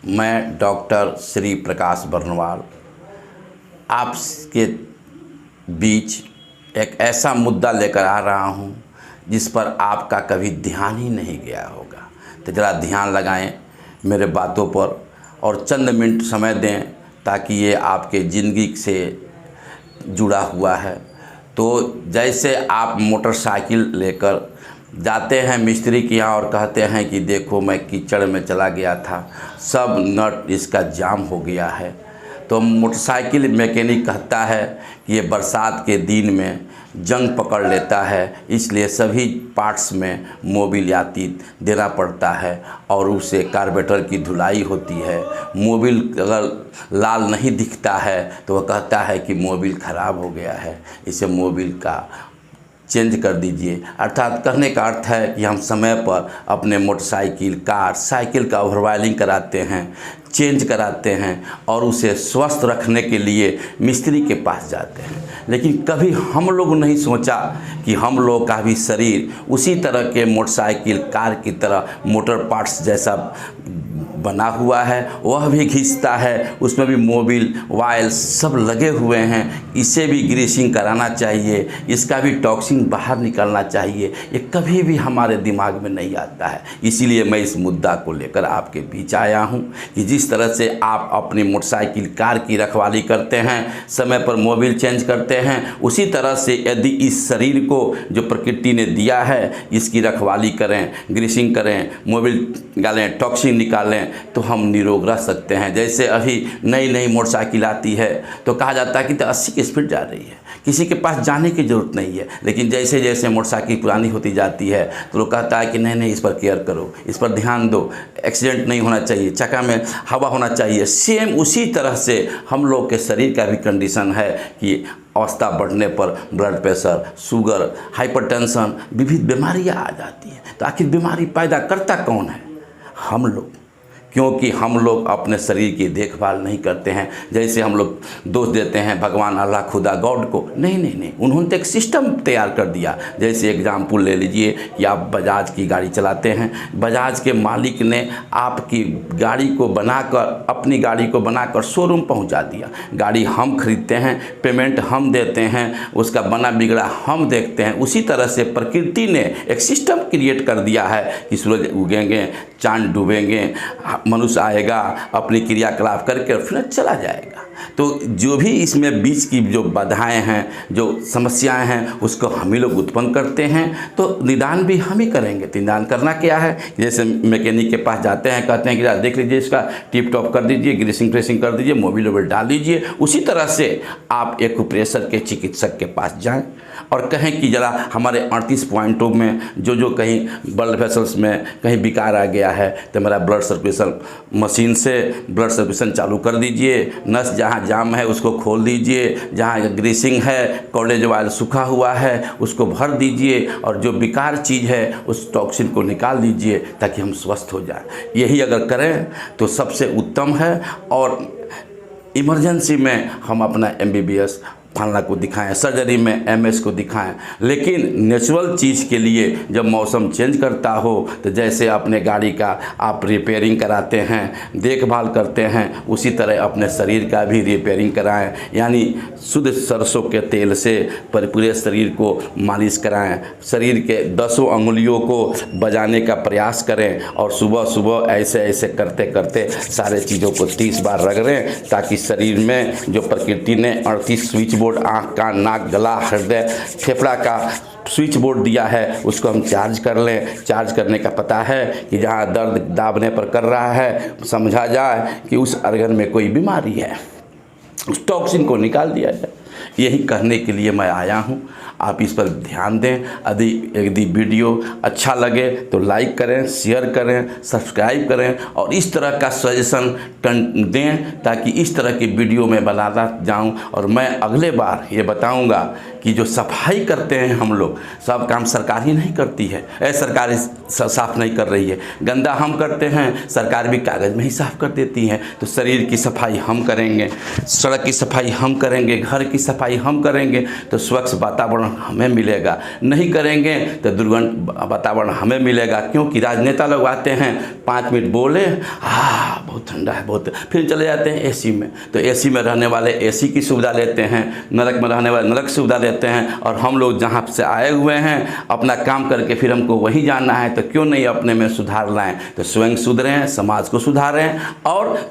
मैं डॉक्टर श्री प्रकाश बर्नवाल आपके बीच एक ऐसा मुद्दा लेकर आ रहा हूं जिस पर आपका कभी ध्यान ही नहीं गया होगा। तो ज़रा ध्यान लगाएं मेरे बातों पर और चंद मिनट समय दें ताकि ये आपके ज़िंदगी से जुड़ा हुआ है। तो जैसे आप मोटरसाइकिल लेकर जाते हैं मिस्त्री के यहाँ और कहते हैं कि देखो मैं कीचड़ में चला गया था, सब नट इसका जाम हो गया है, तो मोटरसाइकिल मैकेनिक कहता है कि ये बरसात के दिन में जंग पकड़ लेता है, इसलिए सभी पार्ट्स में मोबिलिटी देना पड़ता है और उसे कार्बोरेटर की धुलाई होती है। मोबिल अगर लाल नहीं दिखता है तो वह कहता है कि मोबिल ख़राब हो गया है, इसे मोबिल का चेंज कर दीजिए। अर्थात कहने का अर्थ है कि हम समय पर अपने मोटरसाइकिल, कार, साइकिल का ओवरऑयलिंग कराते हैं, चेंज कराते हैं और उसे स्वस्थ रखने के लिए मिस्त्री के पास जाते हैं। लेकिन कभी हम लोग नहीं सोचा कि हम लोग का भी शरीर उसी तरह के मोटरसाइकिल, कार की तरह मोटर पार्ट्स जैसा बना हुआ है, वह भी घिसता है, उसमें भी मोबिल, वायल सब लगे हुए हैं। इसे भी ग्रीसिंग कराना चाहिए, इसका भी टॉक्सिन बाहर निकलना चाहिए। ये कभी भी हमारे दिमाग में नहीं आता है। इसीलिए मैं इस मुद्दा को लेकर आपके बीच आया हूं कि जिस तरह से आप अपनी मोटरसाइकिल, कार की रखवाली करते हैं, समय पर मोबिल चेंज करते हैं, उसी तरह से यदि इस शरीर को जो प्रकृति ने दिया है इसकी रखवाली करें, ग्रीसिंग करें, मोबिल निकालें, टॉक्सिन निकालें, तो हम निरोग रह सकते हैं। जैसे अभी नई नई मोटरसाइकिल आती है तो कहा जाता है कि तो 80 की स्पीड जा रही है, किसी के पास जाने की ज़रूरत नहीं है। लेकिन जैसे जैसे मोटरसाइकिल पुरानी होती जाती है तो लोग कहता है कि नहीं नहीं, इस पर केयर करो, इस पर ध्यान दो, एक्सीडेंट नहीं होना चाहिए, चक्का में हवा होना चाहिए। सेम उसी तरह से हम लोग के शरीर का भी कंडीशन है कि अवस्था बढ़ने पर ब्लड प्रेशर, शुगर, हाइपरटेंशन, विविध बीमारियां आ जाती हैं। तो आखिर बीमारी पैदा करता कौन है? हम लोग, क्योंकि हम लोग अपने शरीर की देखभाल नहीं करते हैं। जैसे हम लोग दोष देते हैं भगवान, अल्लाह, खुदा, गॉड को। नहीं नहीं नहीं, उन्होंने तो एक सिस्टम तैयार कर दिया। जैसे एग्जाम्पल ले लीजिए कि आप बजाज की गाड़ी चलाते हैं, बजाज के मालिक ने आपकी गाड़ी को बनाकर, अपनी गाड़ी को बनाकर शोरूम पहुंचा दिया। गाड़ी हम खरीदते हैं, पेमेंट हम देते हैं, उसका बना बिगड़ा हम देखते हैं। उसी तरह से प्रकृति ने एक सिस्टम क्रिएट कर दिया है कि सूरज उगेंगे, चांद डूबेंगे, मनुष्य आएगा, अपनी क्रियाकलाप करके और फिर चला जाएगा। तो जो भी इसमें बीच की जो बाधाएं हैं, जो समस्याएं हैं, उसको हम ही लोग उत्पन्न करते हैं। तो निदान भी हम ही करेंगे। तो निदान करना क्या है? जैसे मैकेनिक के पास जाते हैं, कहते हैं कि देख लीजिए, इसका टिप टॉप कर दीजिए, ग्रीसिंग फ्रेसिंग कर दीजिए, मोबिल वोबिल डाल दीजिए। उसी तरह से आप एक्यूप्रेशर के चिकित्सक के पास जाएँ और कहें कि ज़रा हमारे 38 पॉइंटों में जो कहीं ब्लड वेसल्स में कहीं विकार आ गया है तो मेरा ब्लड सर्कुलेशन मशीन से ब्लड सर्कुलेशन चालू कर दीजिए, नस जहाँ जाम है उसको खोल दीजिए, जहाँ ग्रीसिंग है, कॉलेज वायल सूखा हुआ है उसको भर दीजिए और जो बेकार चीज़ है उस टॉक्सिन को निकाल दीजिए ताकि हम स्वस्थ हो जाएं। यही अगर करें तो सबसे उत्तम है। और इमरजेंसी में हम अपना MBBS फलना को दिखाएं, सर्जरी में MS को दिखाएं। लेकिन नेचुरल चीज़ के लिए जब मौसम चेंज करता हो तो जैसे अपने गाड़ी का आप रिपेयरिंग कराते हैं, देखभाल करते हैं, उसी तरह अपने शरीर का भी रिपेयरिंग कराएं। यानी शुद्ध सरसों के तेल से पूरे शरीर को मालिश कराएं, शरीर के 10 अंगुलियों को बजाने का प्रयास करें और सुबह सुबह ऐसे ऐसे करते करते सारे चीज़ों को 30 बार रगड़ें ताकि शरीर में जो प्रकृति ने 38 स्विच बोर्ड, आँख, कान, नाक, गला, हृदय, फेफड़ा का स्विच बोर्ड दिया है उसको हम चार्ज कर लें। चार्ज करने का पता है कि जहाँ दर्द दाबने पर कर रहा है समझा जाए कि उस अर्गन में कोई बीमारी है, उस टॉक्सिन को निकाल दिया जाए। यही कहने के लिए मैं आया हूँ। आप इस पर ध्यान दें। यदि वीडियो अच्छा लगे तो लाइक करें, शेयर करें, सब्सक्राइब करें और इस तरह का सजेशन दें ताकि इस तरह की वीडियो मैं बनाता जाऊं। और मैं अगले बार ये बताऊंगा कि जो सफाई करते हैं हम लोग, सब काम सरकार ही नहीं करती है। सरकार साफ़ नहीं कर रही है, गंदा हम करते हैं, सरकार भी कागज़ में ही साफ़ कर देती है। तो शरीर की सफाई हम करेंगे, सड़क की सफाई हम करेंगे, घर की सफाई सफाई हम करेंगे तो स्वच्छ वातावरण हमें मिलेगा, नहीं करेंगे तो दुर्गंध वातावरण हमें मिलेगा। क्योंकि राजनेता लोग आते हैं 5 मिनट बोले, बहुत ठंडा है बहुत, फिर चले जाते हैं एसी में। तो एसी में रहने वाले एसी की सुविधा लेते हैं, नरक में रहने वाले नरक की सुविधा लेते हैं, और हम लोग जहाँ से आए हुए हैं अपना काम करके फिर हमको वहीं जाना है, तो क्यों नहीं अपने में सुधार लाएं। तो स्वयं सुधरें, समाज को सुधारें और